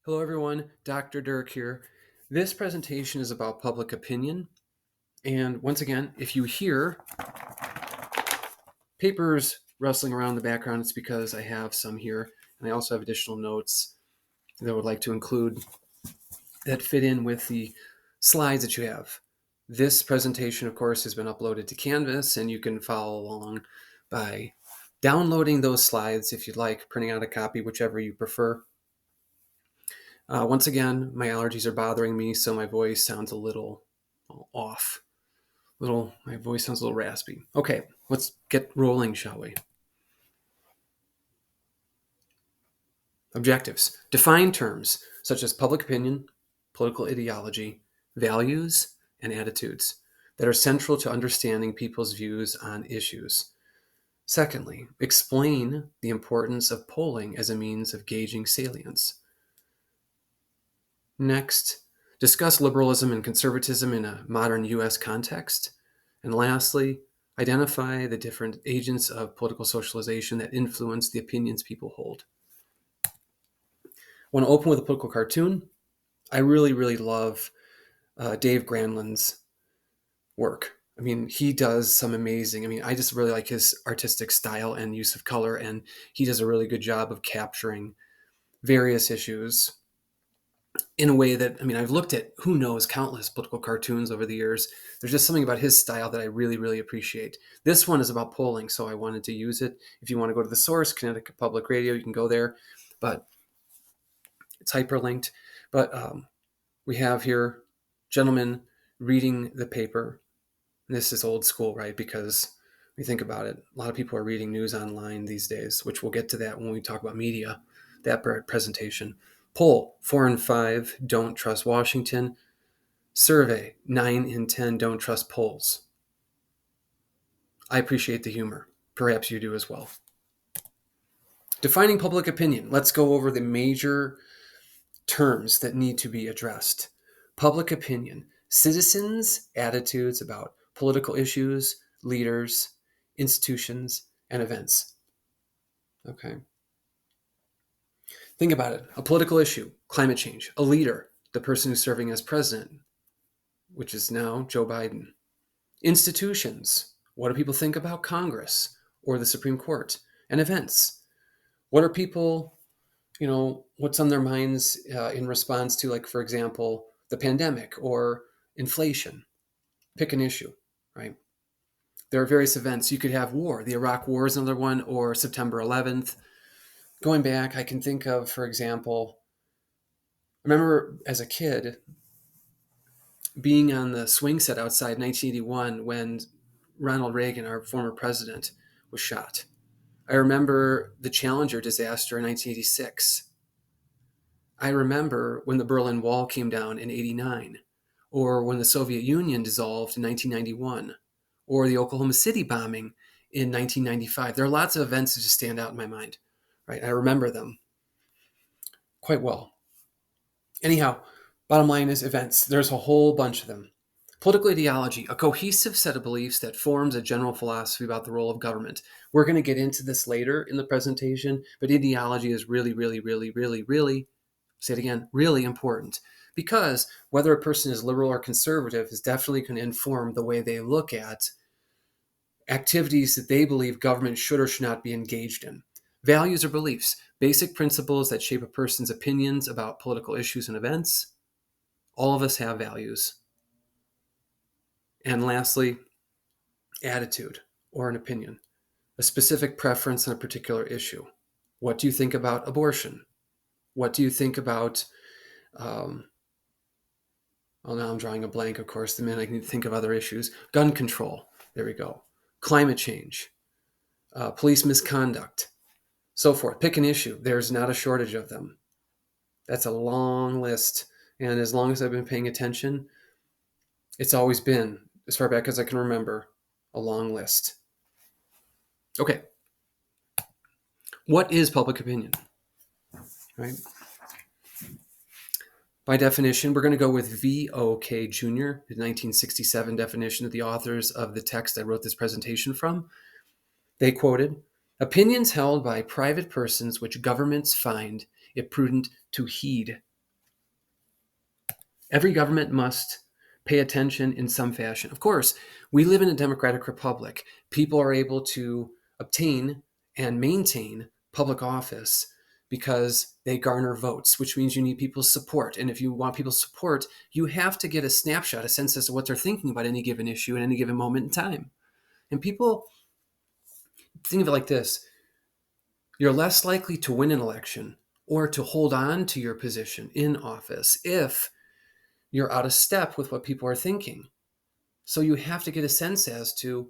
Hello everyone, Dr. Duerk here. This presentation is about public opinion. And once again, if you hear papers rustling around in the background, it's because I have some here. And I also have additional notes that I would like to include that fit in with the slides that you have. This presentation, of course, has been uploaded to Canvas, and you can follow along by downloading those slides if you'd like, printing out a copy, whichever you prefer. Once again, my allergies are bothering me, so my voice sounds a little off. My voice sounds a little raspy. Okay, let's get rolling, shall we? Objectives. Define terms such as public opinion, political ideology, values, and attitudes that are central to understanding people's views on issues. Secondly, explain the importance of polling as a means of gauging salience. Next, discuss liberalism and conservatism in a modern U.S. context. And lastly, identify the different agents of political socialization that influence the opinions people hold. I want to open with a political cartoon. I really love Dave Granlund's work. I mean, he does some amazing, I just really like his artistic style and use of color, and he does a really good job of capturing various issues in a way that, I've looked at who knows countless political cartoons over the years. There's just something about his style that I really appreciate. This one is about polling, so I wanted to use it. If you want to go to the source, Connecticut Public Radio, you can go there, but it's hyperlinked. But we have here gentlemen reading the paper. And this is old school, right? Because when you think about it, a lot of people are reading news online these days, which we'll get to that when we talk about media, that presentation. Poll, 4 in 5 don't trust Washington. Survey, 9 in 10 don't trust polls. I appreciate the humor. Perhaps you do as well. Defining public opinion. Let's go over the major terms that need to be addressed. Public opinion, citizens' attitudes about political issues, leaders, institutions, and events. Okay. Think about it. A political issue, climate change. A leader, the person who's serving as president, which is now Joe Biden. Institutions, what do people think about Congress or the Supreme Court? And events, what are people, what's on their minds in response to, like, for example, the pandemic or inflation? Pick an issue, right? There are various events. You could have war. The Iraq War is another one, or September 11th. Going back, I can think of, for example, I remember as a kid being on the swing set outside 1981 when Ronald Reagan, our former president, was shot. I remember the Challenger disaster in 1986. I remember when the Berlin Wall came down in 89, or when the Soviet Union dissolved in 1991, or the Oklahoma City bombing in 1995. There are lots of events that just stand out in my mind, right? I remember them quite well. Anyhow, bottom line is events. There's a whole bunch of them. Political ideology, a cohesive set of beliefs that forms a general philosophy about the role of government. We're going to get into this later in the presentation, but ideology is really, say it again, really important, because whether a person is liberal or conservative is definitely going to inform the way they look at activities that they believe government should or should not be engaged in. Values or beliefs, basic principles that shape a person's opinions about political issues and events. All of us have values. And lastly, attitude or an opinion, a specific preference on a particular issue. What do you think about abortion? What do you think about, now I'm drawing a blank, of course, the minute I can think of other issues. Gun control, there we go. Climate change, police misconduct, so forth. Pick an issue. There's not a shortage of them. That's a long list. And as long as I've been paying attention, it's always been, as far back as I can remember, a long list. Okay. What is public opinion? Right? By definition, we're going to go with V.O.K. Jr., the 1967 definition of the authors of the text I wrote this presentation from. They quoted, "Opinions held by private persons which governments find it prudent to heed Every government must pay attention in some fashion. Of course, we live in a democratic republic. People are able to obtain and maintain public office because they garner votes, which means you need people's support. And if you want people's support, you have to get a snapshot, a sense as to what they're thinking about any given issue at any given moment in time. And people think of it like this: you're less likely to win an election or to hold on to your position in office if you're out of step with what people are thinking. So you have to get a sense as to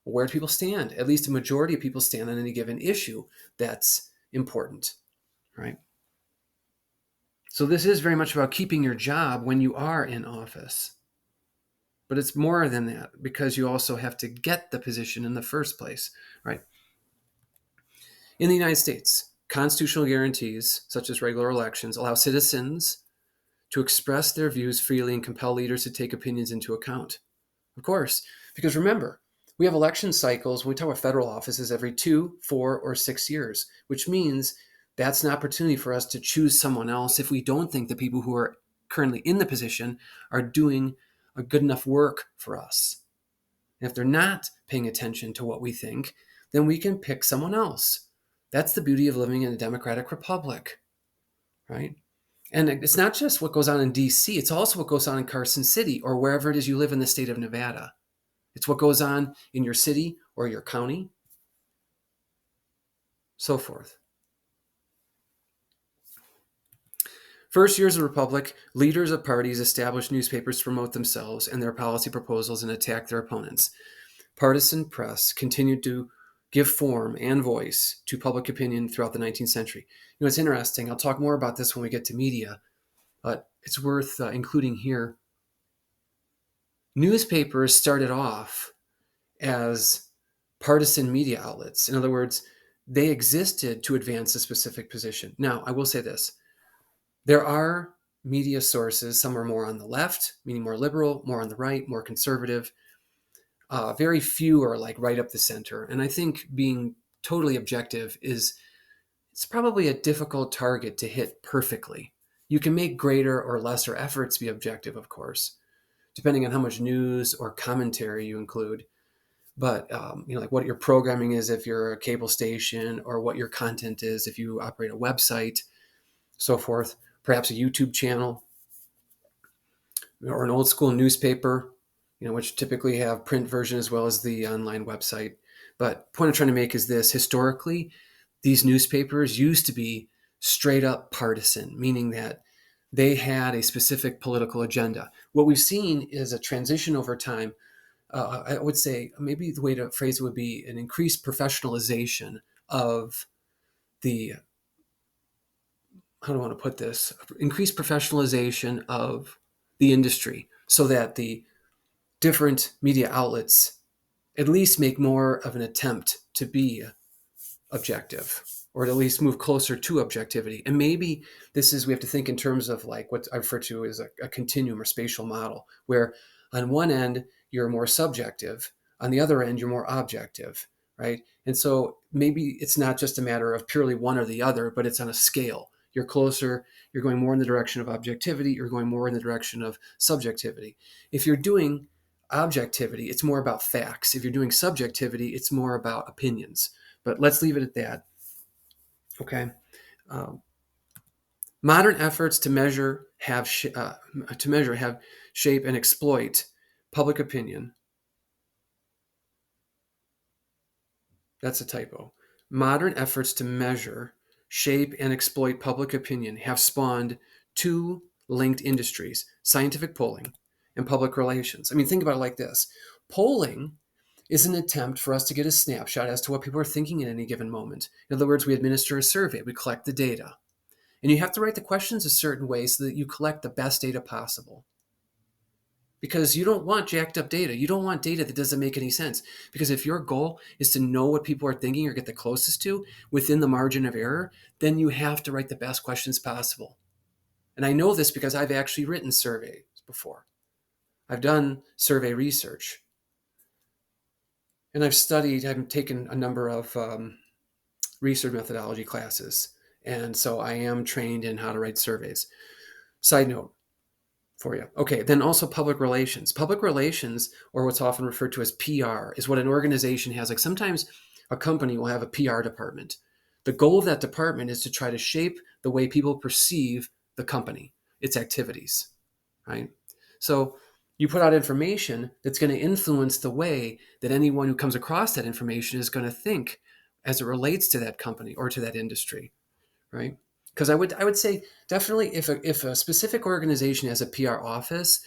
where people stand. At least a majority of people stand on any given issue that's important, right? So this is very much about keeping your job when you are in office. But it's more than that, because you also have to get the position in the first place, right? In the United States, constitutional guarantees, such as regular elections, allow citizens to express their views freely and compel leaders to take opinions into account. Of course, because remember, we have election cycles when we talk about federal offices every 2, 4, or 6 years, which means that's an opportunity for us to choose someone else if we don't think the people who are currently in the position are doing a good enough work for us. And if they're not paying attention to what we think, then we can pick someone else. That's the beauty of living in a democratic republic, right? And it's not just what goes on in DC, it's also what goes on in Carson City or wherever it is you live in the state of Nevada. It's what goes on in your city or your county, so forth. First years of the Republic, leaders of parties established newspapers to promote themselves and their policy proposals and attack their opponents. Partisan press continued to give form and voice to public opinion throughout the 19th century. You know, it's interesting. I'll talk more about this when we get to media, but it's worth including here. Newspapers started off as partisan media outlets. In other words, they existed to advance a specific position. Now, I will say this. There are media sources. Some are more on the left, meaning more liberal, more on the right, more conservative. Very few are like right up the center. And I think being totally objective it's probably a difficult target to hit perfectly. You can make greater or lesser efforts be objective, of course, depending on how much news or commentary you include. But like what your programming is if you're a cable station, or what your content is if you operate a website, so forth. Perhaps a YouTube channel or an old school newspaper, which typically have print version as well as the online website. But point I'm trying to make is this: historically, these newspapers used to be straight up partisan, meaning that they had a specific political agenda. What we've seen is a transition over time. I would say maybe the way to phrase it would be an increased professionalization of the, how do I want to put this? Increased professionalization of the industry, so that the different media outlets at least make more of an attempt to be objective, or at least move closer to objectivity. And maybe we have to think in terms of like what I refer to as a continuum or spatial model, where on one end you're more subjective, on the other end you're more objective, right? And so maybe it's not just a matter of purely one or the other, but it's on a scale. You're closer, you're going more in the direction of objectivity, you're going more in the direction of subjectivity. If you're doing objectivity, it's more about facts. If you're doing subjectivity, it's more about opinions. But let's leave it at that. Okay. Modern efforts to measure, have shape, and exploit public opinion. That's a typo. Modern efforts to measure, shape, and exploit public opinion have spawned two linked industries: scientific polling and public relations. I mean, think about it like this. Polling is an attempt for us to get a snapshot as to what people are thinking at any given moment. In other words, we administer a survey, we collect the data. And you have to write the questions a certain way so that you collect the best data possible. Because you don't want jacked up data. You don't want data that doesn't make any sense. Because if your goal is to know what people are thinking or get the closest to within the margin of error, then you have to write the best questions possible. And I know this because I've actually written surveys before. I've done survey research. And I've taken a number of research methodology classes. And so I am trained in how to write surveys. Side note, for you. Okay, then also public relations. Public relations, or what's often referred to as PR, is what an organization has. Like sometimes a company will have a PR department. The goal of that department is to try to shape the way people perceive the company, its activities, right? So you put out information that's going to influence the way that anyone who comes across that information is going to think as it relates to that company or to that industry, right? Because I would say definitely if a specific organization has a PR office,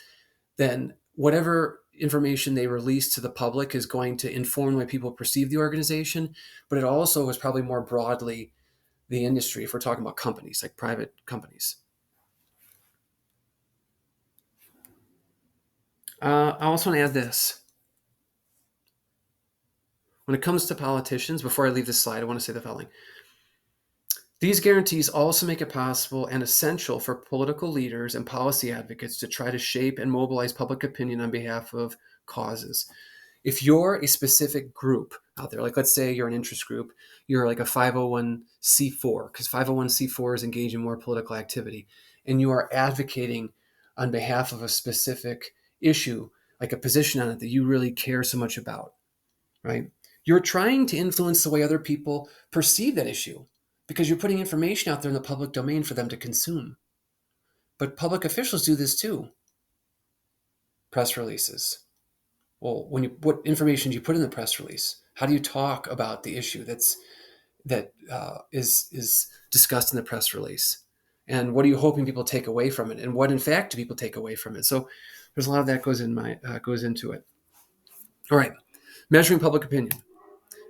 then whatever information they release to the public is going to inform the way people perceive the organization. But it also is probably more broadly the industry if we're talking about companies, like private companies. I also want to add this. When it comes to politicians, before I leave this slide, I want to say the following. These guarantees also make it possible and essential for political leaders and policy advocates to try to shape and mobilize public opinion on behalf of causes. If you're a specific group out there, like let's say you're an interest group, you're like a 501c4, because 501c4s engage in more political activity, and you are advocating on behalf of a specific issue, like a position on it that you really care so much about, right? You're trying to influence the way other people perceive that issue because you're putting information out there in the public domain for them to consume. But public officials do this too. Press releases. Well, what information do you put in the press release? How do you talk about the issue that is discussed in the press release? And what are you hoping people take away from it? And what, in fact, do people take away from it? So there's a lot of that goes into it. All right, measuring public opinion.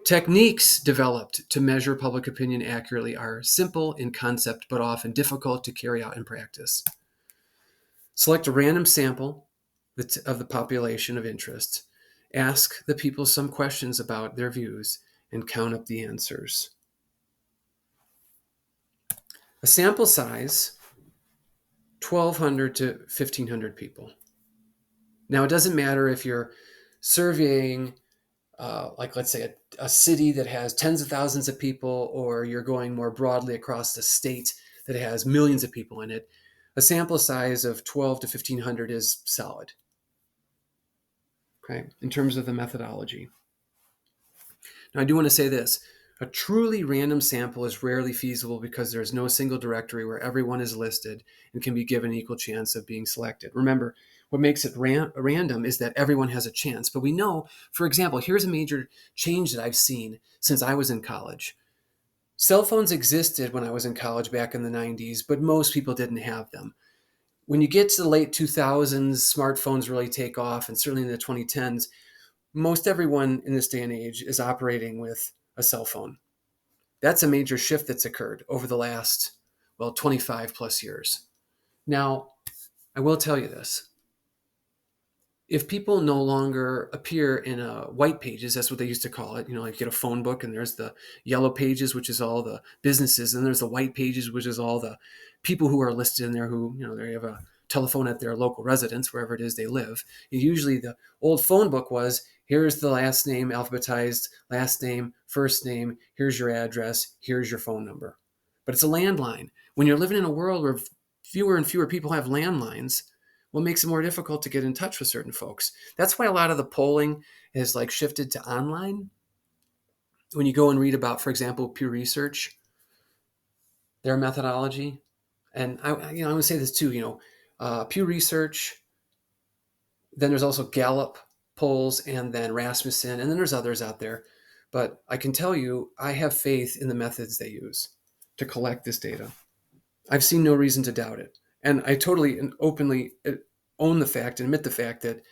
Techniques developed to measure public opinion accurately are simple in concept, but often difficult to carry out in practice. Select a random sample of the population of interest. Ask the people some questions about their views and count up the answers. A sample size, 1,200 to 1,500 people. Now, it doesn't matter if you're surveying like let's say a city that has tens of thousands of people, or you're going more broadly across the state that has millions of people in it. A sample size of 12 to 1,500 is solid. Okay, in terms of the methodology. Now, I do want to say this. A truly random sample is rarely feasible because there is no single directory where everyone is listed and can be given an equal chance of being selected. Remember, what makes it random is that everyone has a chance. But we know, for example, here's a major change that I've seen since I was in college. Cell phones existed when I was in college back in the 90s, but most people didn't have them. When you get to the late 2000s, smartphones really take off, and certainly in the 2010s, most everyone in this day and age is operating with a cell phone. That's a major shift that's occurred over the last, 25 plus years. Now, I will tell you this. If people no longer appear in white pages, that's what they used to call it. Like you get a phone book and there's the yellow pages, which is all the businesses, and there's the white pages, which is all the people who are listed in there who, they have a telephone at their local residence, wherever it is they live. And usually the old phone book was, here's the last name, alphabetized, last name, first name, here's your address, here's your phone number. But it's a landline. When you're living in a world where fewer and fewer people have landlines, what makes it more difficult to get in touch with certain folks. That's why a lot of the polling is like shifted to online. When you go and read about, for example, Pew Research, their methodology, and I want to say this too. Pew Research. Then there's also Gallup polls, and then Rasmussen, and then there's others out there. But I can tell you, I have faith in the methods they use to collect this data. I've seen no reason to doubt it. And I totally and openly own the fact and admit the fact that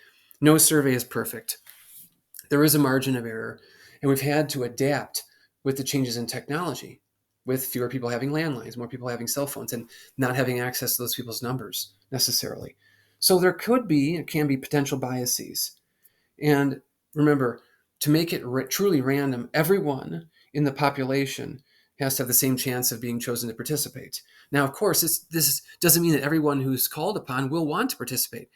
no survey is perfect. There is a margin of error, and we've had to adapt with the changes in technology, with fewer people having landlines, more people having cell phones, and not having access to those people's numbers necessarily. So there can be potential biases. And remember, to make it truly random, everyone in the population has to have the same chance of being chosen to participate. Now, of course, this doesn't mean that everyone who's called upon will want to participate.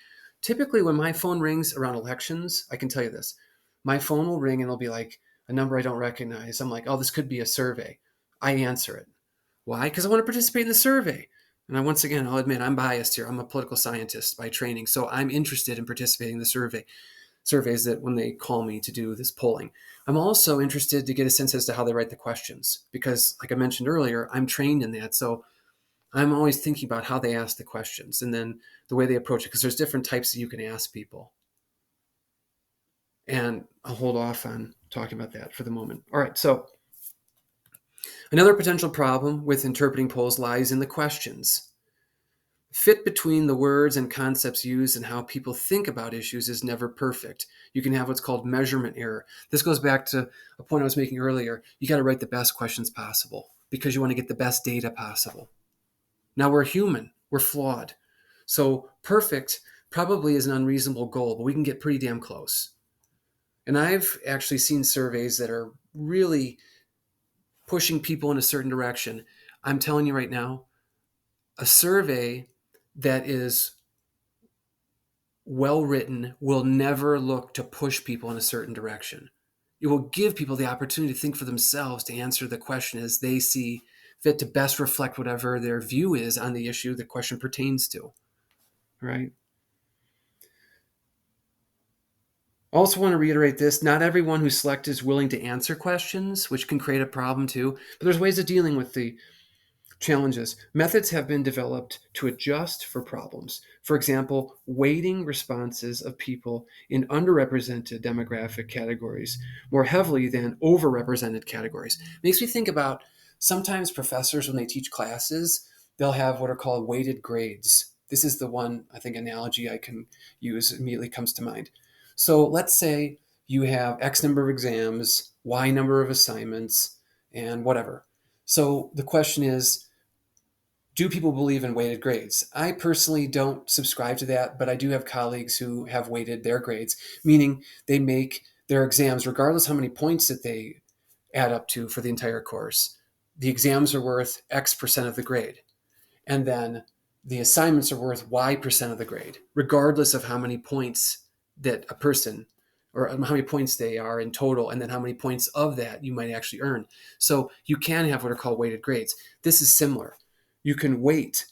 Typically, when my phone rings around elections, I can tell you this. My phone will ring and it'll be like a number I don't recognize. I'm like, oh, this could be a survey. I answer it. Why? Because I want to participate in the survey. And once again, I'll admit I'm biased here. I'm a political scientist by training, so I'm interested in participating in the surveys that when they call me to do this polling. I'm also interested to get a sense as to how they write the questions because, like I mentioned earlier, I'm trained in that. So I'm always thinking about how they ask the questions and then the way they approach it because there's different types that you can ask people. And I'll hold off on talking about that for the moment. All right, so another potential problem with interpreting polls lies in the questions. Fit between the words and concepts used and how people think about issues is never perfect. You can have what's called measurement error. This goes back to a point I was making earlier. You got to write the best questions possible because you want to get the best data possible. Now, we're human, we're flawed. So, perfect probably is an unreasonable goal, but we can get pretty damn close. And I've actually seen surveys that are really pushing people in a certain direction. I'm telling you right now, a survey that is well written will never look to push people in a certain direction. It will give people the opportunity to think for themselves to answer the question as they see fit to best reflect whatever their view is on the issue the question pertains to. Right? Also want to reiterate this, not everyone who's selected is willing to answer questions, which can create a problem too, but there's ways of dealing with the challenges. Methods have been developed to adjust for problems. For example, weighting responses of people in underrepresented demographic categories more heavily than overrepresented categories. Makes me think about sometimes professors, when they teach classes, they'll have what are called weighted grades. This is the one, I think, analogy I can use immediately comes to mind. So let's say you have X number of exams, Y number of assignments, and whatever. So the question is, do people believe in weighted grades? I personally don't subscribe to that, but I do have colleagues who have weighted their grades, meaning they make their exams, regardless how many points that they add up to for the entire course. The exams are worth X percent of the grade. And then the assignments are worth Y percent of the grade, regardless of how many points that a person or how many points they are in total, and then how many points of that you might actually earn. So you can have what are called weighted grades. This is similar. You can weight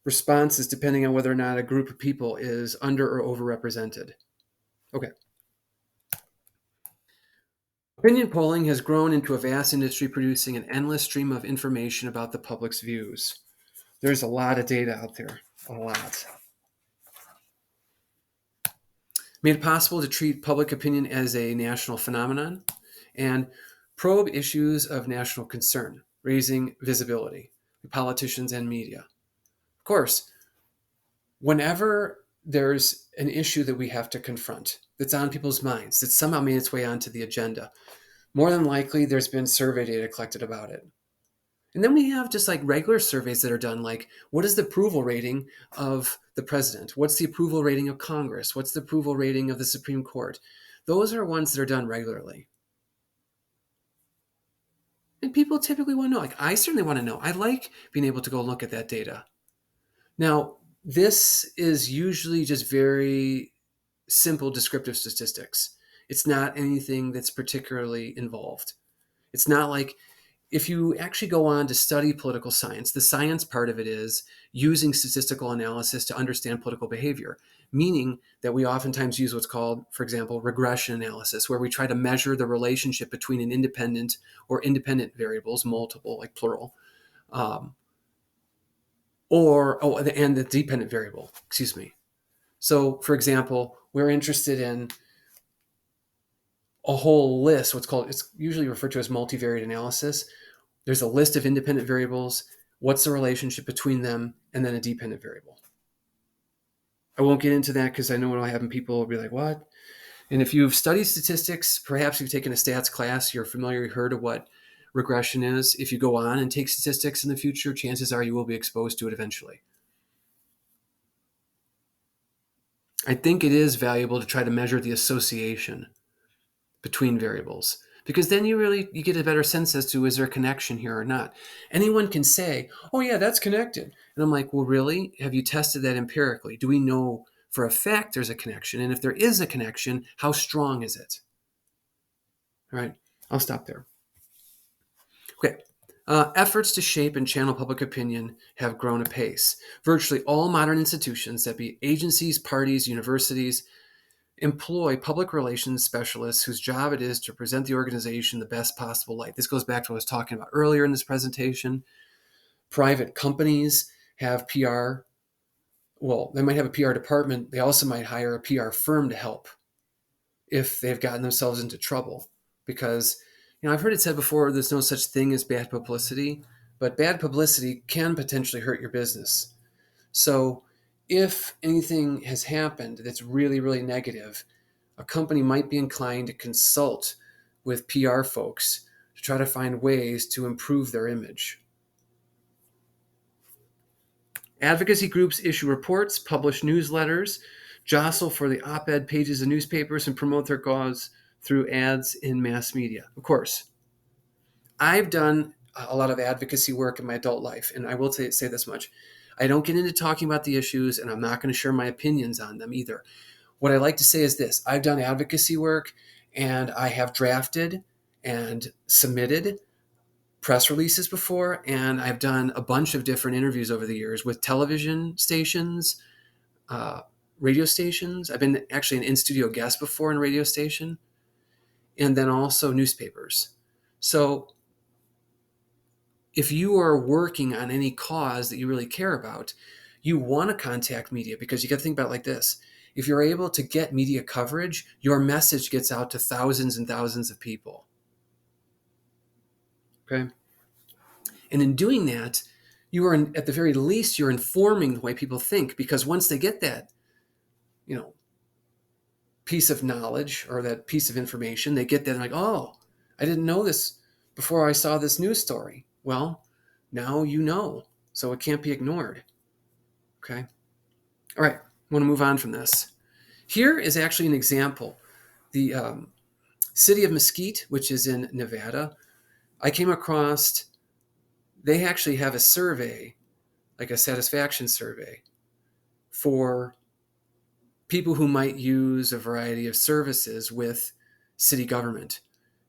responses depending on whether or not a group of people is under or overrepresented. Okay. Opinion polling has grown into a vast industry producing an endless stream of information about the public's views. There's a lot of data out there, a lot. Made it possible to treat public opinion as a national phenomenon and probe issues of national concern, raising visibility to politicians and media. Of course, whenever there's an issue that we have to confront that's on people's minds, that somehow made its way onto the agenda, more than likely there's been survey data collected about it. And then we have just like regular surveys that are done, like what is the approval rating of the president? What's the approval rating of Congress? What's the approval rating of the Supreme Court? Those are ones that are done regularly. And people typically want to know. Like I certainly want to know. I like being able to go look at that data. Now, this is usually just very simple descriptive statistics. It's not anything that's particularly involved. It's not like if you actually go on to study political science, the science part of it is using statistical analysis to understand political behavior, meaning that we oftentimes use what's called, for example, regression analysis, where we try to measure the relationship between an independent or independent variables, multiple, like plural, and the dependent variable, excuse me. So, for example, we're interested in a whole list, it's usually referred to as multivariate analysis. There's a list of independent variables. What's the relationship between them? And then a dependent variable. I won't get into that because I know what'll happen. People will be like, what? And if you've studied statistics, perhaps you've taken a stats class, you're familiar, you heard of what regression is. If you go on and take statistics in the future, chances are you will be exposed to it eventually. I think it is valuable to try to measure the association between variables, because then you get a better sense as to, is there a connection here or not. Anyone can say, oh yeah, that's connected, and I'm like, well, really, have you tested that empirically? Do we know for a fact there's a connection? And if there is a connection, how strong is it? All right, I'll stop there. Okay, Efforts to shape and channel public opinion have grown apace. Virtually all modern institutions, that be agencies, parties, universities, employ public relations specialists whose job it is to present the organization the best possible light. This goes back to what I was talking about earlier in this presentation. Private companies have PR. Well, they might have a PR department. They also might hire a PR firm to help if they've gotten themselves into trouble. Because, I've heard it said before, there's no such thing as bad publicity, but bad publicity can potentially hurt your business. So if anything has happened that's really, really negative, a company might be inclined to consult with PR folks to try to find ways to improve their image. Advocacy groups issue reports, publish newsletters, jostle for the op-ed pages of newspapers, and promote their cause through ads in mass media. Of course, I've done a lot of advocacy work in my adult life, and I will say this much. I don't get into talking about the issues, and I'm not going to share my opinions on them either. What I like to say is this: I've done advocacy work, and I have drafted and submitted press releases before, and I've done a bunch of different interviews over the years with television stations, radio stations. I've been actually an in-studio guest before in a radio station, and then also newspapers. So if you are working on any cause that you really care about, you want to contact media, because you got to think about it like this. If you're able to get media coverage, your message gets out to thousands and thousands of people. Okay? And in doing that, you are, at the very least, you're informing the way people think, because once they get that, piece of knowledge or that piece of information, they get that and like, oh, I didn't know this before I saw this news story. Well, now you know, so it can't be ignored. Okay? All right, I want to move on from this. Here is actually an example. The city of Mesquite, which is in Nevada, I came across, they actually have a survey, like a satisfaction survey, for people who might use a variety of services with city government.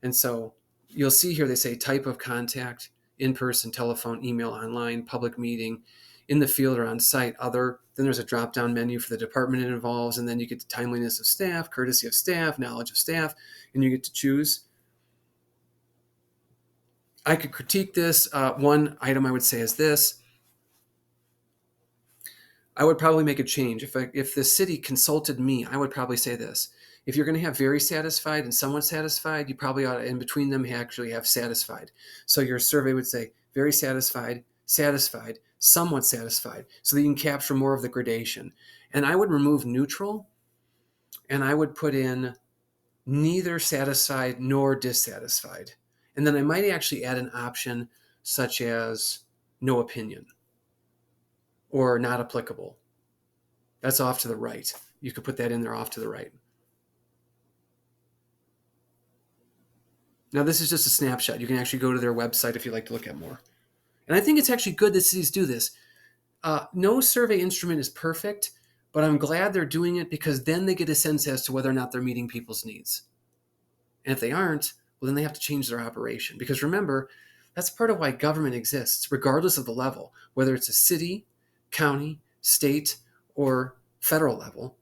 And so you'll see here they say type of contact: in-person, telephone, email, online, public meeting, in the field or on site, other. Then there's a drop-down menu for the department it involves, and then you get the timeliness of staff, courtesy of staff, knowledge of staff, and you get to choose. I could critique this. One item I would say is this: I would probably make a change. If the city consulted me, I would probably say this: if you're going to have very satisfied and somewhat satisfied, you probably ought to, in between them, actually have satisfied. So your survey would say very satisfied, satisfied, somewhat satisfied, so that you can capture more of the gradation. And I would remove neutral, and I would put in neither satisfied nor dissatisfied. And then I might actually add an option such as no opinion or not applicable. That's off to the right. You could put that in there off to the right. Now, this is just a snapshot. You can actually go to their website if you'd like to look at more. And I think it's actually good that cities do this. No survey instrument is perfect, but I'm glad they're doing it, because then they get a sense as to whether or not they're meeting people's needs. And if they aren't, well, then they have to change their operation. Because remember, that's part of why government exists, regardless of the level, whether it's a city, county, state, or federal level.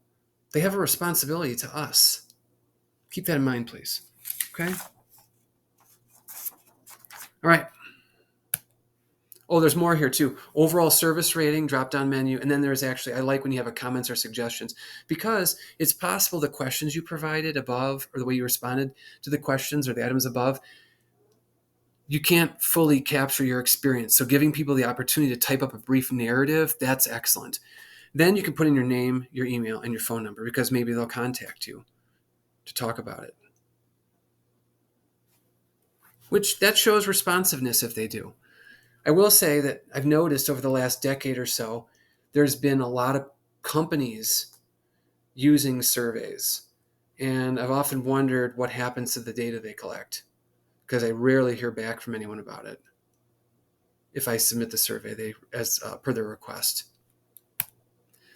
They have a responsibility to us. Keep that in mind, please. Okay? All right. Oh, there's more here too. Overall service rating, drop-down menu. And then there's actually, I like when you have a comments or suggestions, because it's possible the questions you provided above, or the way you responded to the questions or the items above, you can't fully capture your experience. So giving people the opportunity to type up a brief narrative, that's excellent. Then you can put in your name, your email, and your phone number, because maybe they'll contact you to talk about it. Which, that shows responsiveness if they do. I will say that I've noticed over the last decade or so, there's been a lot of companies using surveys. And I've often wondered what happens to the data they collect, because I rarely hear back from anyone about it if I submit the survey as per their request.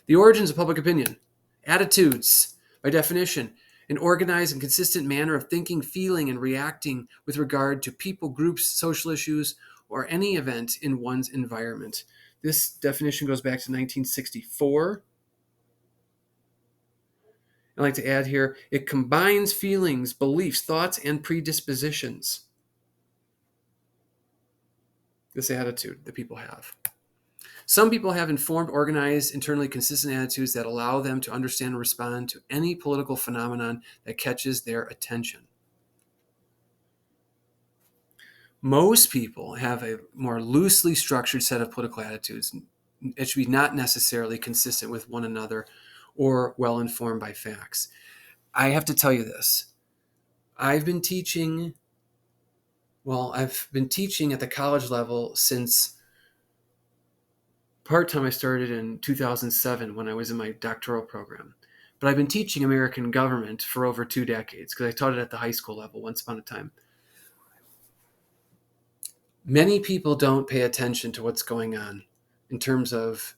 The origins of public opinion. Attitudes, by definition, an organized and consistent manner of thinking, feeling, and reacting with regard to people, groups, social issues, or any event in one's environment. This definition goes back to 1964. I like to add here, it combines feelings, beliefs, thoughts, and predispositions. This attitude that people have. Some people have informed, organized, internally consistent attitudes that allow them to understand and respond to any political phenomenon that catches their attention. Most people have a more loosely structured set of political attitudes. It should be not necessarily consistent with one another or well informed by facts. I have to tell you this. I've been teaching at the college level since part-time. I started in 2007 when I was in my doctoral program. But I've been teaching American government for over 2 decades because I taught it at the high school level once upon a time. Many people don't pay attention to what's going on in terms of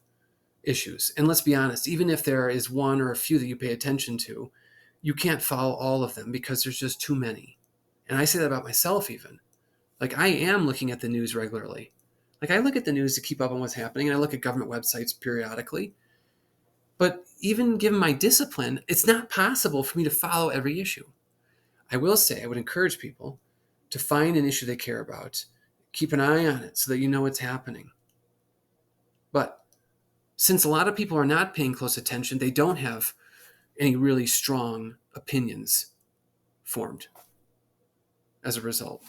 issues. And let's be honest, even if there is one or a few that you pay attention to, you can't follow all of them because there's just too many. And I say that about myself even. Like, I am looking at the news regularly. Like, I look at the news to keep up on what's happening, and I look at government websites periodically. But even given my discipline, it's not possible for me to follow every issue. I will say, I would encourage people to find an issue they care about, keep an eye on it so that you know what's happening. But since a lot of people are not paying close attention, they don't have any really strong opinions formed as a result.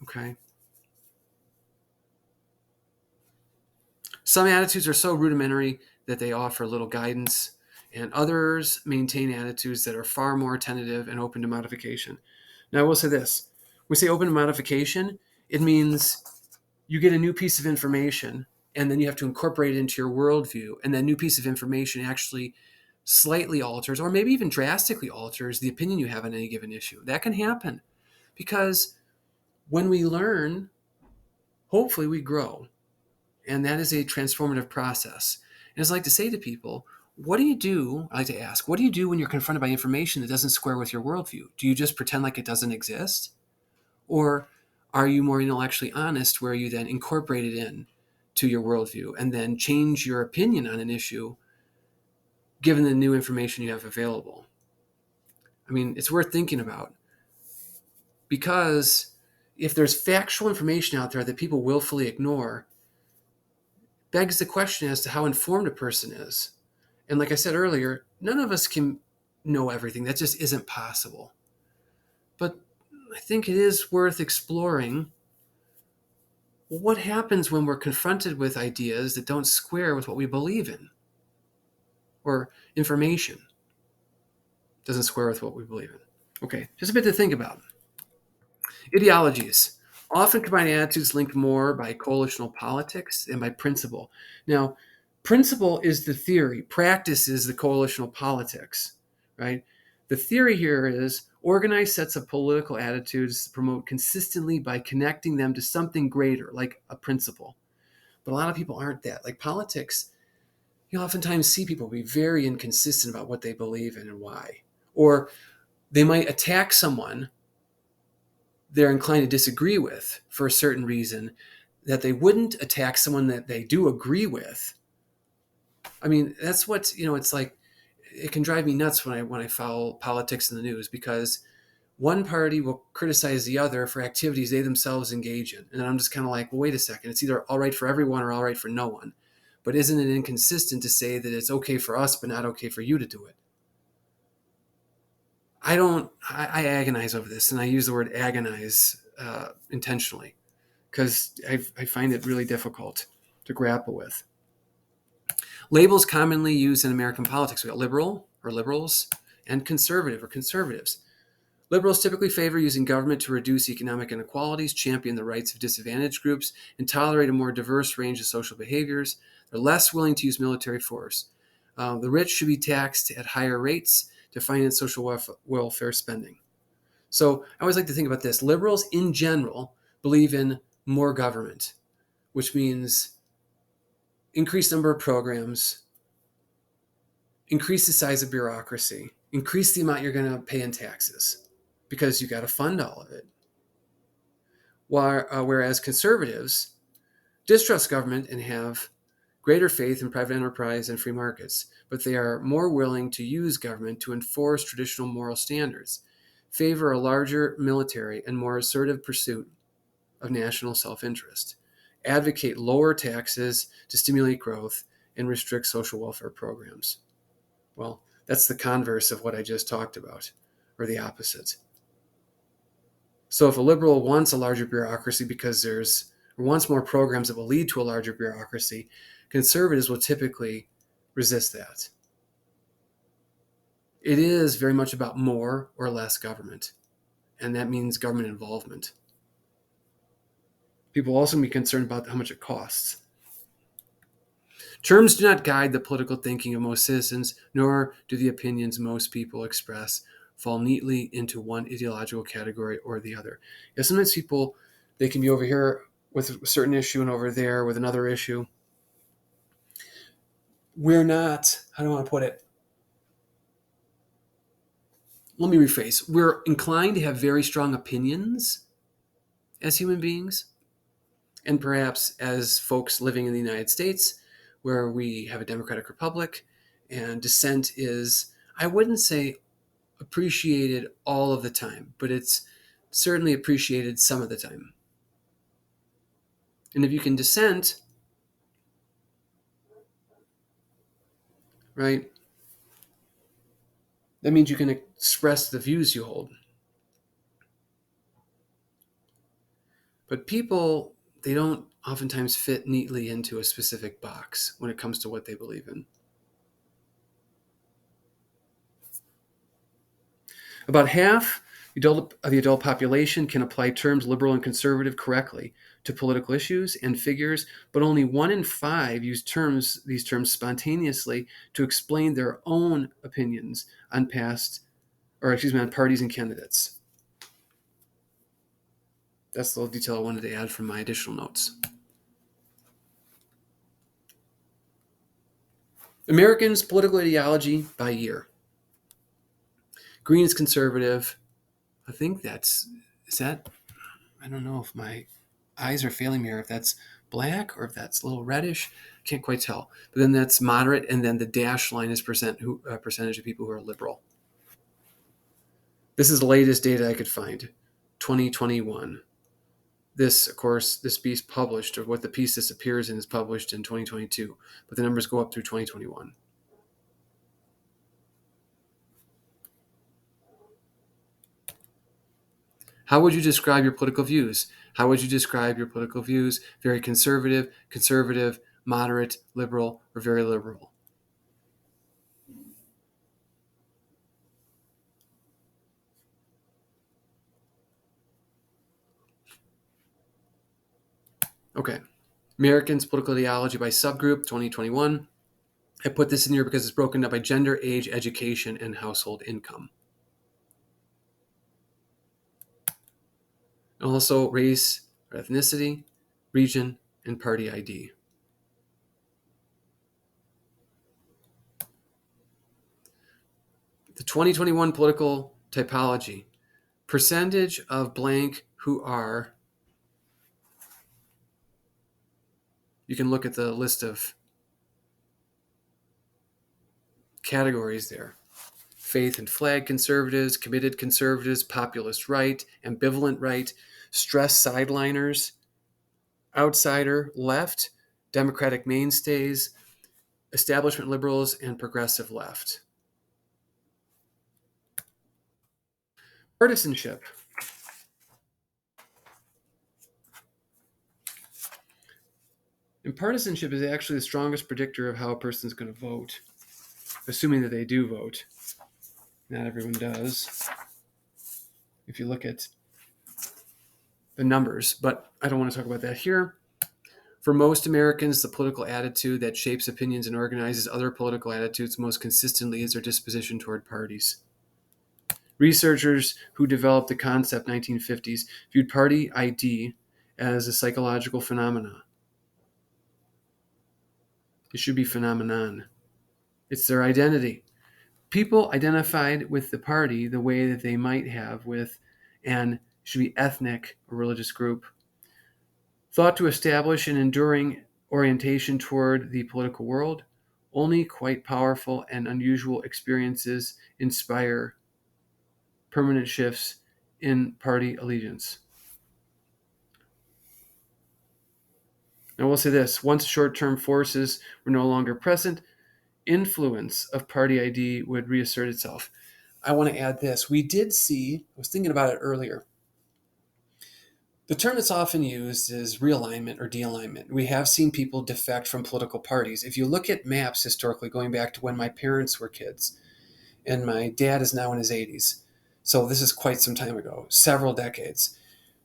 Okay? Some attitudes are so rudimentary that they offer little guidance, and others maintain attitudes that are far more tentative and open to modification. Now, I will say this. When we say open to modification, it means you get a new piece of information, and then you have to incorporate it into your worldview, and that new piece of information actually slightly alters, or maybe even drastically alters, the opinion you have on any given issue. That can happen because when we learn, hopefully we grow. And that is a transformative process. And as I like to say to people, I like to ask, what do you do when you're confronted by information that doesn't square with your worldview? Do you just pretend like it doesn't exist? Or are you more intellectually honest where you then incorporate it in to your worldview and then change your opinion on an issue given the new information you have available? I mean, it's worth thinking about, because if there's factual information out there that people willfully ignore, begs the question as to how informed a person is. And like I said earlier, none of us can know everything. That just isn't possible. But I think it is worth exploring what happens when we're confronted with ideas that don't square with what we believe in, or information doesn't square with what we believe in. Okay, just a bit to think about. Ideologies often combine attitudes linked more by coalitional politics than by principle. Now, principle is the theory, practice is the coalitional politics, right? The theory here is organized sets of political attitudes promote consistently by connecting them to something greater, like a principle. But a lot of people aren't that. Like politics, you'll oftentimes see people be very inconsistent about what they believe in and why. Or they might attack someone they're inclined to disagree with for a certain reason that they wouldn't attack someone that they do agree with. I mean, that's what, it's like, it can drive me nuts when I follow politics in the news, because one party will criticize the other for activities they themselves engage in. And I'm just kind of like, well, wait a second. It's either all right for everyone or all right for no one. But isn't it inconsistent to say that it's okay for us, but not okay for you to do it? I agonize over this, and I use the word agonize intentionally, because I find it really difficult to grapple with. Labels commonly used in American politics: we got liberal or liberals, and conservative or conservatives. Liberals typically favor using government to reduce economic inequalities, champion the rights of disadvantaged groups, and tolerate a more diverse range of social behaviors. They're less willing to use military force. The rich should be taxed at higher rates to finance social welfare spending. So I always like to think about this. Liberals in general believe in more government, which means increased number of programs, increase the size of bureaucracy, increase the amount you're going to pay in taxes, because you got to fund all of it. Whereas conservatives distrust government and have greater faith in private enterprise and free markets, but they are more willing to use government to enforce traditional moral standards, favor a larger military and more assertive pursuit of national self-interest, advocate lower taxes to stimulate growth, and restrict social welfare programs. Well, that's the converse of what I just talked about, or the opposite. So if a liberal wants a larger bureaucracy because wants more programs that will lead to a larger bureaucracy, conservatives will typically resist that. It is very much about more or less government, and that means government involvement. People will also be concerned about how much it costs. Terms do not guide the political thinking of most citizens, nor do the opinions most people express fall neatly into one ideological category or the other. Sometimes people, they can be over here with a certain issue and over there with another issue. We're not, how do I want to put it? Let me rephrase. We're inclined to have very strong opinions as human beings, and perhaps as folks living in the United States, where we have a democratic republic, and dissent is, I wouldn't say appreciated all of the time, but it's certainly appreciated some of the time. And if you can dissent, right, that means you can express the views you hold. But people, they don't oftentimes fit neatly into a specific box when it comes to what they believe in. About half of the adult population can apply terms liberal and conservative correctly to political issues and figures, but only 1 in 5 use these terms spontaneously to explain their own opinions on on parties and candidates. That's the little detail I wanted to add from my additional notes. Americans' political ideology by year. Green is conservative. I think I don't know if my eyes are failing me, or if that's black or if that's a little reddish. Can't quite tell. But then that's moderate, and then the dashed line is percentage of people who are liberal. This is the latest data I could find, 2021. This, of course, this piece published, or what the piece this appears in is published in 2022, but the numbers go up through 2021. How would you describe your political views? How would you describe your political views? Very conservative, moderate, liberal, or very liberal? Okay. Americans' political ideology by subgroup, 2021. I put this in here because it's broken up by gender, age, education, and household income. And also race or ethnicity, region, and party ID. The 2021 political typology. Percentage of blank who are. You can look at the list of categories there. Faith and flag conservatives, committed conservatives, populist right, ambivalent right, stress sideliners, outsider left, democratic mainstays, establishment liberals, and progressive left. Partisanship. And partisanship is actually the strongest predictor of how a person is going to vote, assuming that they do vote. Not everyone does. If you look at the numbers, but I don't want to talk about that here. For most Americans, the political attitude that shapes opinions and organizes other political attitudes most consistently is their disposition toward parties. Researchers who developed the concept in the 1950s viewed party ID as a psychological phenomenon. It should be phenomenon. It's their identity. People identified with the party the way that they might have with an should be ethnic or religious group. Thought to establish an enduring orientation toward the political world. Only quite powerful and unusual experiences inspire permanent shifts in party allegiance. Now, we'll say this: once short-term forces were no longer present, influence of party ID would reassert itself. I want to add this. We did see, I was thinking about it earlier, the term that's often used is realignment or de-alignment. We have seen people defect from political parties. If you look at maps historically, going back to when my parents were kids, and my dad is now in his 80s, so this is quite some time ago, several decades.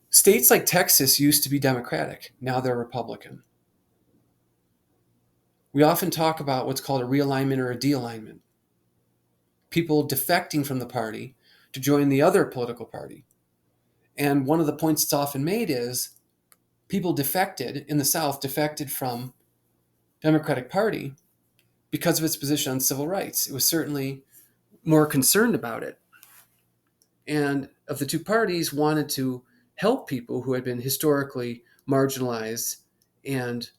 States like Texas used to be Democratic. Now they're Republican. We often talk about what's called a realignment or a de-alignment. People defecting from the party to join the other political party. And one of the points that's often made is people defected in the South, defected from Democratic Party because of its position on civil rights. It was certainly more concerned about it. And of the two parties, wanted to help people who had been historically marginalized and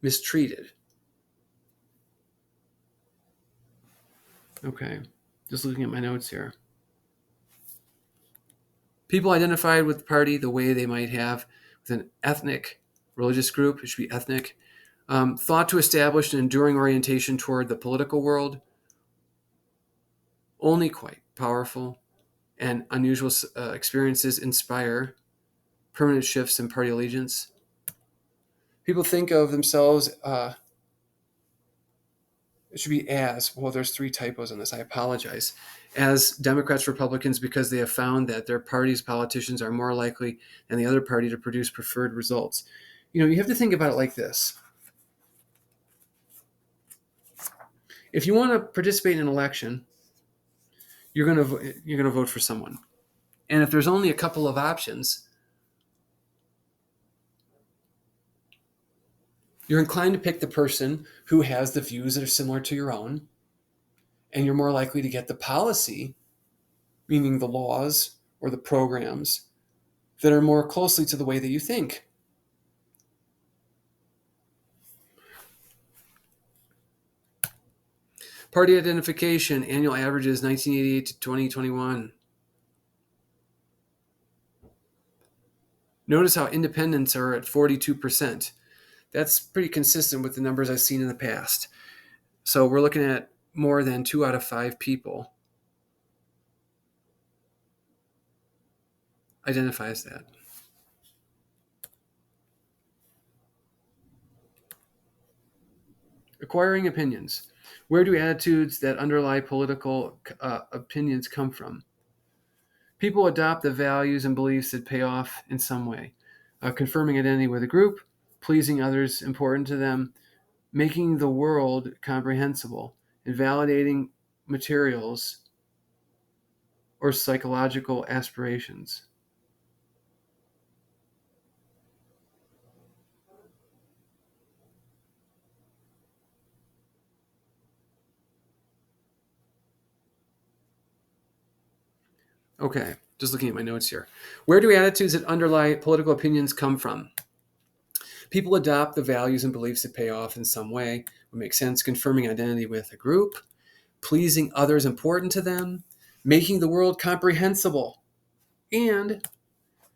mistreated. Okay, just looking at my notes here. People identified with the party the way they might have with an ethnic, religious group. It should be ethnic. Thought to establish an enduring orientation toward the political world. Only quite powerful and unusual experiences inspire permanent shifts in party allegiance. People think of themselves, it should be as, well, there's 3 typos on this, I apologize, as Democrats, Republicans, because they have found that their party's politicians are more likely than the other party to produce preferred results. You have to think about it like this. If you want to participate in an election, you're going to vote for someone. And if there's only a couple of options, you're inclined to pick the person who has the views that are similar to your own, and you're more likely to get the policy, meaning the laws or the programs, that are more closely to the way that you think. Party identification, annual averages 1988 to 2021. Notice how independents are at 42%. That's pretty consistent with the numbers I've seen in the past. So we're looking at more than 2 out of 5 people identify as that. Acquiring opinions. Where do attitudes that underlie political opinions come from? People adopt the values and beliefs that pay off in some way. Confirming identity with a group, pleasing others important to them, making the world comprehensible, invalidating materials or psychological aspirations. Okay, just looking at my notes here. Where do attitudes that underlie political opinions come from? People adopt the values and beliefs that pay off in some way, would make sense, confirming identity with a group, pleasing others important to them, making the world comprehensible, and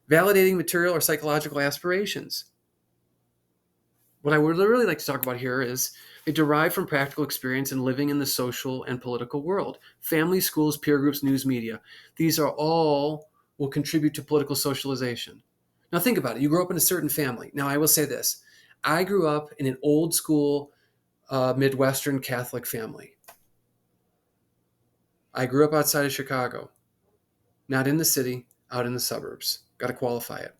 validating material or psychological aspirations. What I would really like to talk about here is they derive from practical experience in living in the social and political world. Family, schools, peer groups, news media. These are all will contribute to political socialization. Now think about it. You grew up in a certain family. Now I will say this. I grew up in an old school Midwestern Catholic family. I grew up outside of Chicago. Not in the city, out in the suburbs. Got to qualify it.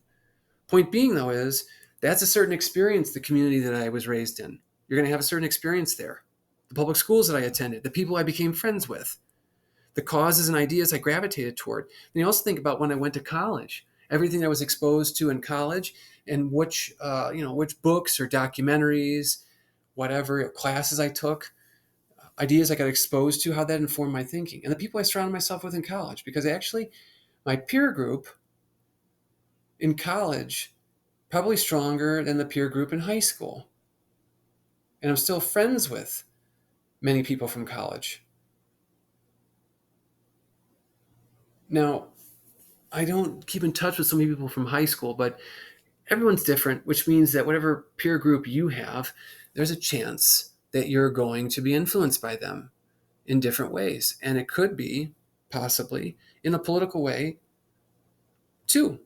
Point being, though, is that's a certain experience, the community that I was raised in. You're going to have a certain experience there. The public schools that I attended, the people I became friends with, the causes and ideas I gravitated toward. And you also think about when I went to college, everything I was exposed to in college and which books or documentaries, whatever classes I took, ideas I got exposed to, how that informed my thinking. And the people I surrounded myself with in college, because actually my peer group in college probably stronger than the peer group in high school. And I'm still friends with many people from college. Now, I don't keep in touch with so many people from high school, but everyone's different, which means that whatever peer group you have, there's a chance that you're going to be influenced by them in different ways. And it could be possibly in a political way too,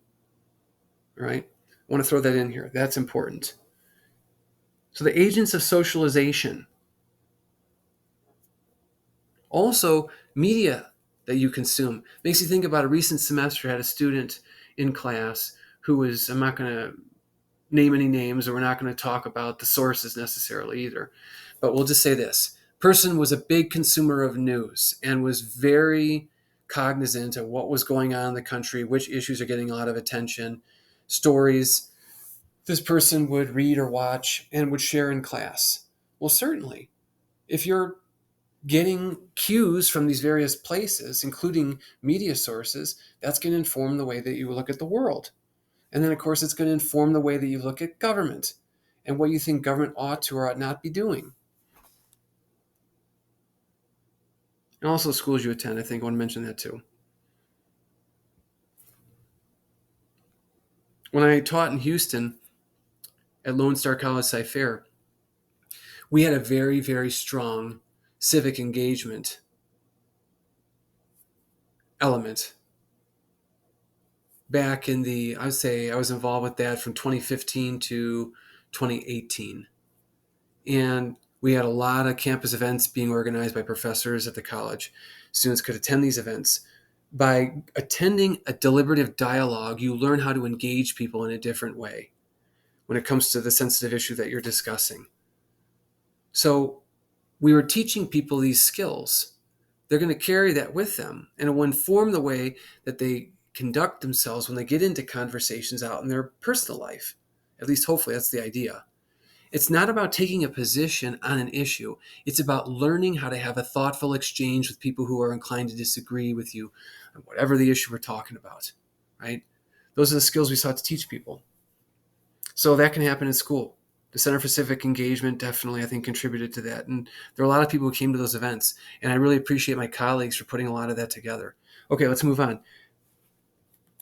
right? I want to throw that in here. That's important. So the agents of socialization, also media that you consume, makes you think about a recent semester. I had a student in class who was, I'm not going to name any names, or we're not going to talk about the sources necessarily either, but we'll just say this person was a big consumer of news and was very cognizant of what was going on in the country, which issues are getting a lot of attention, stories this person would read or watch and would share in class. Well, certainly, if you're getting cues from these various places, including media sources, that's going to inform the way that you look at the world. And then, of course, it's going to inform the way that you look at government and what you think government ought to or ought not be doing. And also schools you attend, I think I want to mention that too. When I taught in Houston at Lone Star College Sci Fair, we had a very, very strong civic engagement element. Back in the, I would say I was involved with that from 2015 to 2018. And we had a lot of campus events being organized by professors at the college. Students could attend these events. By attending a deliberative dialogue, you learn how to engage people in a different way when it comes to the sensitive issue that you're discussing. So we were teaching people these skills. They're going to carry that with them, and it will inform the way that they conduct themselves when they get into conversations out in their personal life. At least, hopefully, that's the idea. It's not about taking a position on an issue. It's about learning how to have a thoughtful exchange with people who are inclined to disagree with you on whatever the issue we're talking about, right? Those are the skills we sought to teach people. So that can happen in school. The Center for Civic Engagement definitely, I think, contributed to that. And there are a lot of people who came to those events. And I really appreciate my colleagues for putting a lot of that together. Okay, let's move on.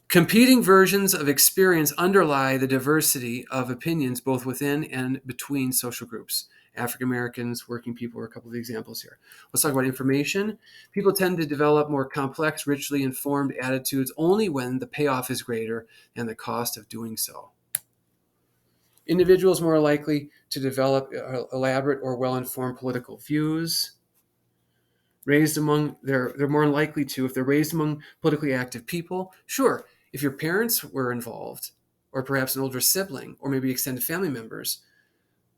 Competing versions of experience underlie the diversity of opinions both within and between social groups. African Americans, working people are a couple of examples here. Let's talk about information. People tend to develop more complex, richly informed attitudes only when the payoff is greater than the cost of doing so. Individuals more likely to develop elaborate or well-informed political views. They're more likely to, if they're raised among politically active people. Sure, if your parents were involved, or perhaps an older sibling, or maybe extended family members,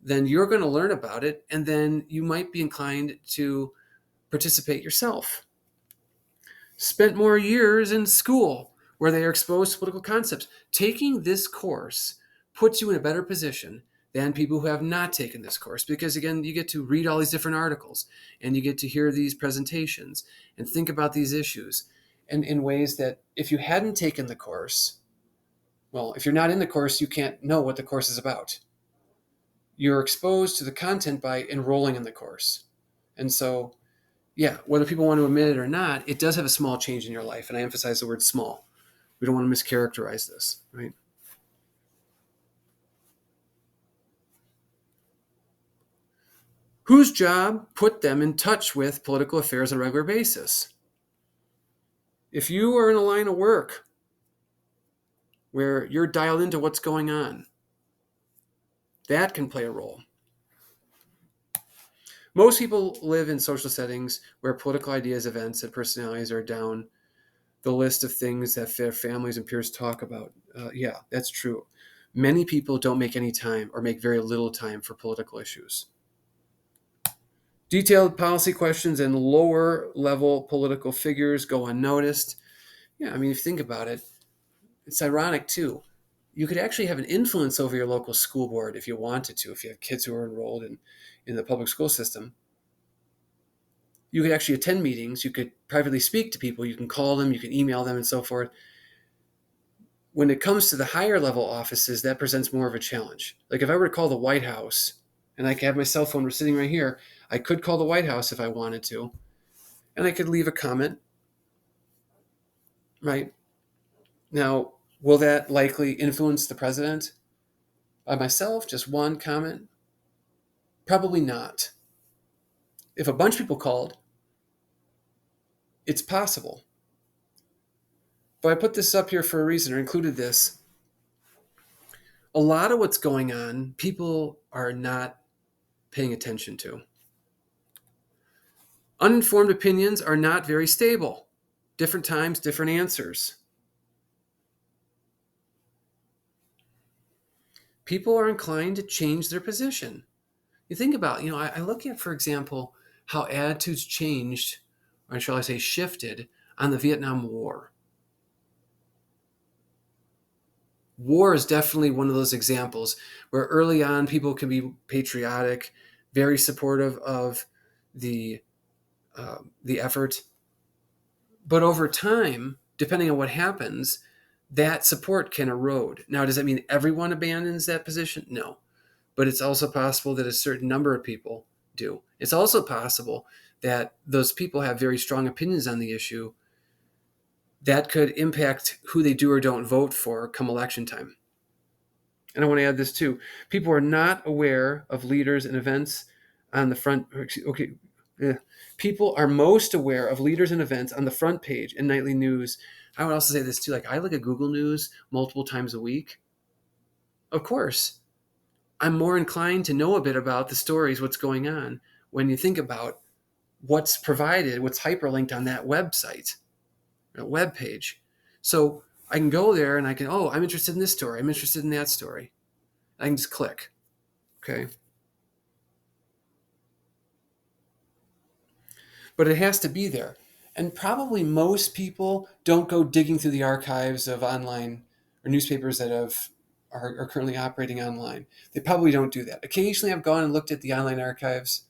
then you're going to learn about it, and then you might be inclined to participate yourself. Spent more years in school where they are exposed to political concepts. Taking this course puts you in a better position than people who have not taken this course, because again, you get to read all these different articles and you get to hear these presentations and think about these issues, and in ways that if you hadn't taken the course, well, if you're not in the course, you can't know what the course is about. You're exposed to the content by enrolling in the course. And so, yeah, whether people want to admit it or not, it does have a small change in your life. And I emphasize the word small. We don't want to mischaracterize this, right? Whose job put them in touch with political affairs on a regular basis? If you are in a line of work where you're dialed into what's going on, that can play a role. Most people live in social settings where political ideas, events, and personalities are down the list of things that their families and peers talk about. Yeah, that's true. Many people don't make any time or make very little time for political issues. Detailed policy questions and lower level political figures go unnoticed. Yeah, I mean, if you think about it, it's ironic too. You could actually have an influence over your local school board if you wanted to, if you have kids who are enrolled in the public school system. You could actually attend meetings. You could privately speak to people. You can call them, you can email them, and so forth. When it comes to the higher level offices, that presents more of a challenge. Like if I were to call the White House, and I could have my cell phone sitting right here, I could call the White House if I wanted to, and I could leave a comment, right? Now, will that likely influence the president? By myself, just one comment? Probably not. If a bunch of people called, it's possible. But I put this up here for a reason, or included this. A lot of what's going on, people are not paying attention to. Uninformed opinions are not very stable. Different times, different answers. People are inclined to change their position. You think about, I look at, for example, how attitudes changed, or shall I say shifted, on the Vietnam War. War is definitely one of those examples where early on people can be patriotic, very supportive of the effort, but over time, depending on what happens, that support can erode. Now, does that mean everyone abandons that position? No, but it's also possible that a certain number of people do. It's also possible that those people have very strong opinions on the issue that could impact who they do or don't vote for come election time. And I want to add this too. People are not aware of leaders and events on the front. Okay, people are most aware of leaders and events on the front page in nightly news. I would also say this too. Like I look at Google News multiple times a week. Of course, I'm more inclined to know a bit about the stories, what's going on, when you think about what's provided, what's hyperlinked on that website, that web page. So I can go there and I can, I'm interested in this story. I'm interested in that story. I can just click. Okay. But it has to be there. And probably most people don't go digging through the archives of online or newspapers that are currently operating online. They probably don't do that. Occasionally I've gone and looked at the online archives,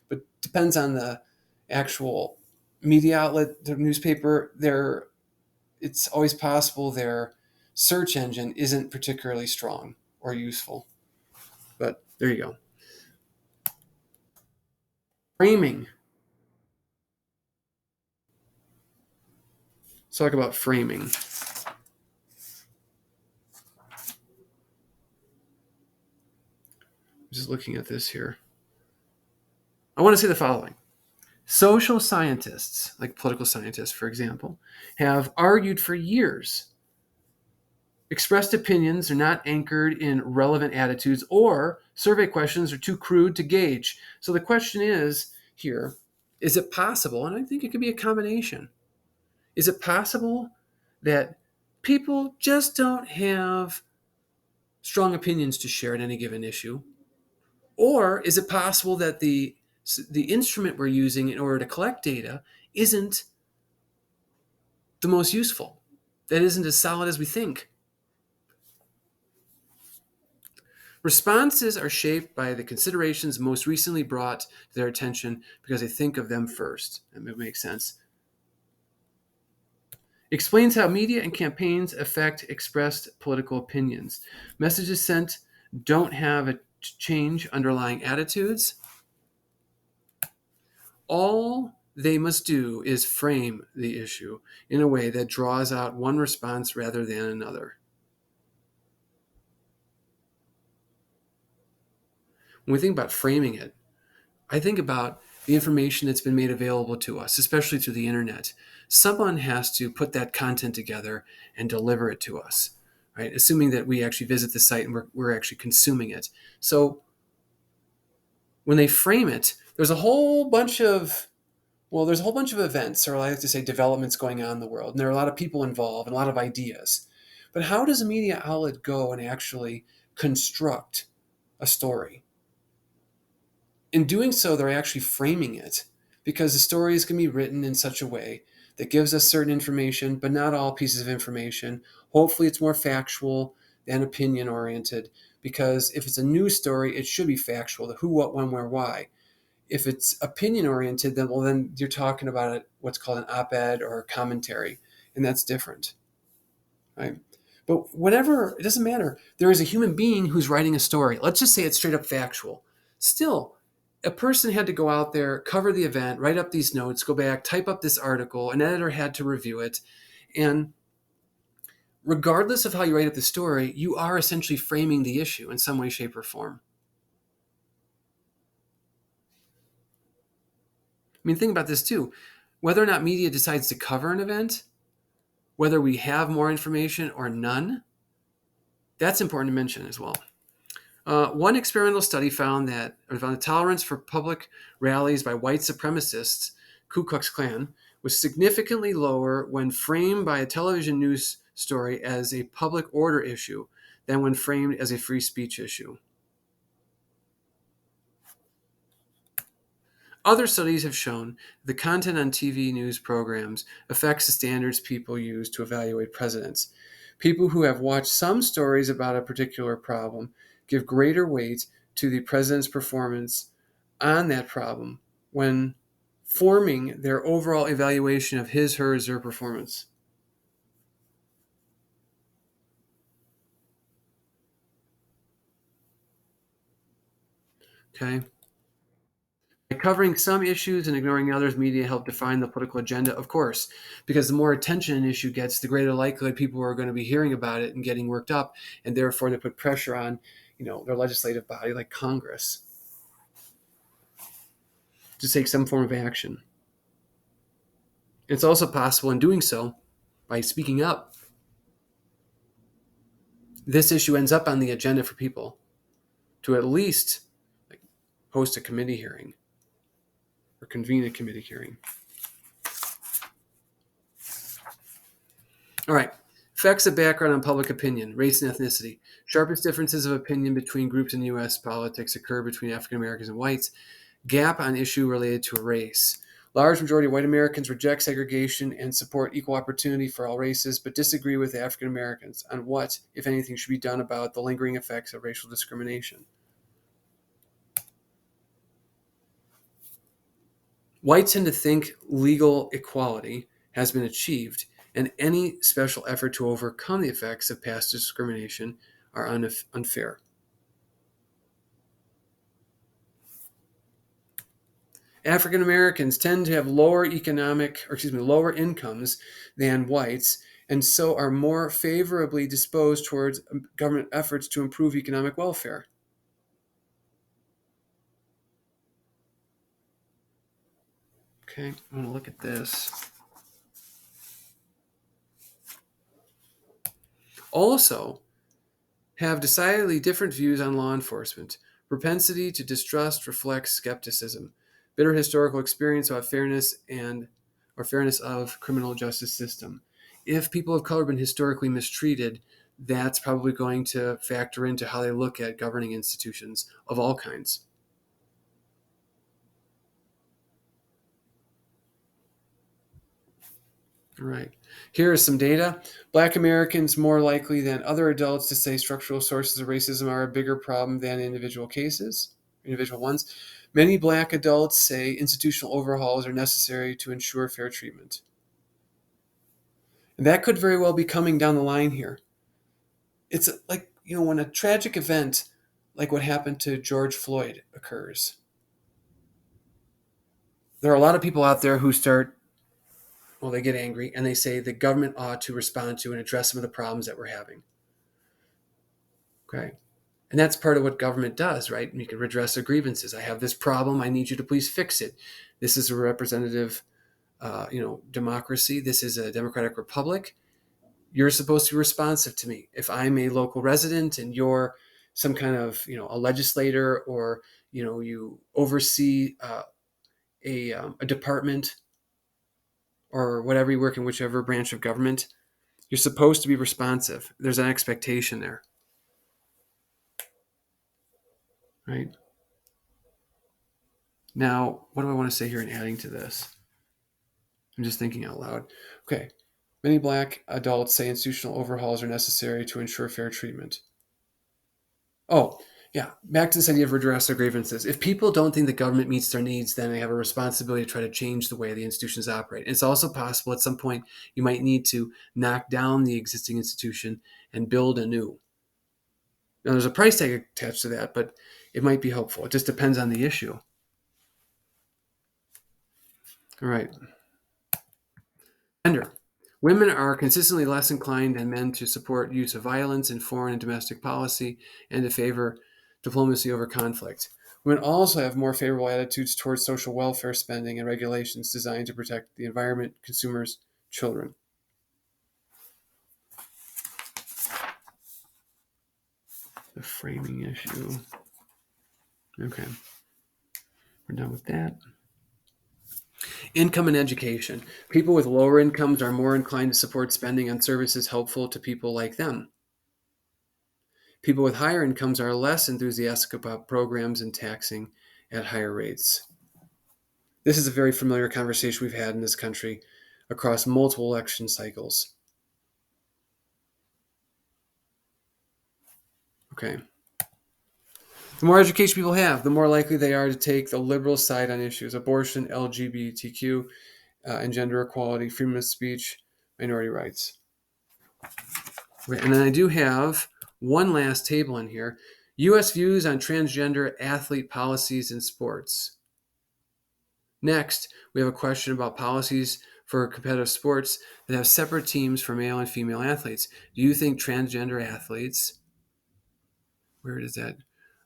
but depends on the actual media outlet, the newspaper. It's always possible their search engine isn't particularly strong or useful. But there you go. Framing. Let's talk about framing. Just looking at this here. I want to say the following. Social scientists, like political scientists, for example, have argued for years. Expressed opinions are not anchored in relevant attitudes, or survey questions are too crude to gauge. So the question is here, is it possible, and I think it could be a combination, is it possible that people just don't have strong opinions to share on any given issue? Or is it possible that the instrument we're using in order to collect data isn't the most useful, that isn't as solid as we think? Responses are shaped by the considerations most recently brought to their attention because they think of them first. That makes sense. Explains how media and campaigns affect expressed political opinions. Messages sent don't have a change underlying attitudes. All they must do is frame the issue in a way that draws out one response rather than another. When we think about framing it, I think about the information that's been made available to us, especially through the internet. Someone has to put that content together and deliver it to us, right? Assuming that we actually visit the site and we're actually consuming it. So when they frame it, there's a whole bunch of events, or I like to say developments going on in the world. And there are a lot of people involved and a lot of ideas. But how does a media outlet go and actually construct a story? In doing so, they're actually framing it, because the story is going to be written in such a way that gives us certain information, but not all pieces of information. Hopefully it's more factual than opinion oriented, because if it's a news story, it should be factual, the who, what, when, where, why. If it's opinion oriented, then you're talking about what's called an op-ed or a commentary, and that's different, right? But whatever, it doesn't matter. There is a human being who's writing a story. Let's just say it's straight up factual. Still, a person had to go out there, cover the event, write up these notes, go back, type up this article. An editor had to review it. And regardless of how you write up the story, you are essentially framing the issue in some way, shape, or form. I mean, think about this too. Whether or not media decides to cover an event, whether we have more information or none, that's important to mention as well. One experimental study found that the tolerance for public rallies by white supremacists, Ku Klux Klan, was significantly lower when framed by a television news story as a public order issue than when framed as a free speech issue. Other studies have shown the content on TV news programs affects the standards people use to evaluate presidents. People who have watched some stories about a particular problem give greater weight to the president's performance on that problem when forming their overall evaluation of his, hers, their performance. Okay? By covering some issues and ignoring others, media help define the political agenda, of course, because the more attention an issue gets, the greater likelihood people are going to be hearing about it and getting worked up, and therefore they put pressure on, their legislative body like Congress to take some form of action. It's also possible in doing so, by speaking up, this issue ends up on the agenda for people to at least host a committee hearing or convene a committee hearing. All right. Effects of background on public opinion, race and ethnicity. Sharpest differences of opinion between groups in U.S. politics occur between African Americans and whites. Gap on issue related to race. Large majority of white Americans reject segregation and support equal opportunity for all races, but disagree with African Americans on what, if anything, should be done about the lingering effects of racial discrimination. Whites tend to think legal equality has been achieved, and any special effort to overcome the effects of past discrimination are unfair. African Americans tend to have lower incomes than whites, and so are more favorably disposed towards government efforts to improve economic welfare. Okay, I'm going to look at this. Also, have decidedly different views on law enforcement. Propensity to distrust reflects skepticism. Bitter historical experience about fairness of criminal justice system. If people of color have been historically mistreated, that's probably going to factor into how they look at governing institutions of all kinds. All right. Here is some data. Black Americans more likely than other adults to say structural sources of racism are a bigger problem than individual ones. Many black adults say institutional overhauls are necessary to ensure fair treatment. And that could very well be coming down the line here. It's like, when a tragic event like what happened to George Floyd occurs, there are a lot of people out there who they get angry and they say the government ought to respond to and address some of the problems that we're having. Okay. And that's part of what government does, right? You can redress their grievances. I have this problem. I need you to please fix it. This is a representative, democracy. This is a democratic republic. You're supposed to be responsive to me. If I'm a local resident and you're some kind of, a legislator, or, you oversee a department or whatever, you work in whichever branch of government, you're supposed to be responsive. There's an expectation there. Right? Now, what do I want to say here in adding to this? I'm just thinking out loud. Okay. Many black adults say institutional overhauls are necessary to ensure fair treatment. Oh, Yeah, back to this idea of redress or grievances. If people don't think the government meets their needs, then they have a responsibility to try to change the way the institutions operate. It's also possible at some point you might need to knock down the existing institution and build a new. Now, there's a price tag attached to that, but it might be helpful. It just depends on the issue. All right. Gender. Women are consistently less inclined than men to support use of violence in foreign and domestic policy and to favor diplomacy over conflict. Women also have more favorable attitudes towards social welfare spending and regulations designed to protect the environment, consumers, children. The framing issue. Okay, we're done with that. Income and education. People with lower incomes are more inclined to support spending on services helpful to people like them. People with higher incomes are less enthusiastic about programs and taxing at higher rates. This is a very familiar conversation we've had in this country across multiple election cycles. Okay. The more education people have, the more likely they are to take the liberal side on issues: abortion, LGBTQ, and gender equality, freedom of speech, minority rights. Okay, and then I do have one last table in here. U.S. views on transgender athlete policies in sports. Next, we have a question about policies for competitive sports that have separate teams for male and female athletes. Do you think transgender athletes, where is that?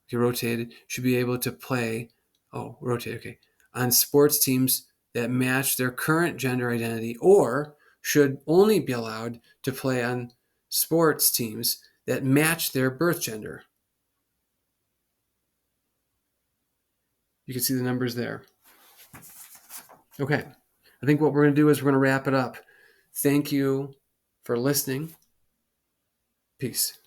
Okay, rotated, should be able to play, on sports teams that match their current gender identity, or should only be allowed to play on sports teams that match their birth gender? You can see the numbers there. Okay, I think what we're going to do is we're going to wrap it up. Thank you for listening. Peace.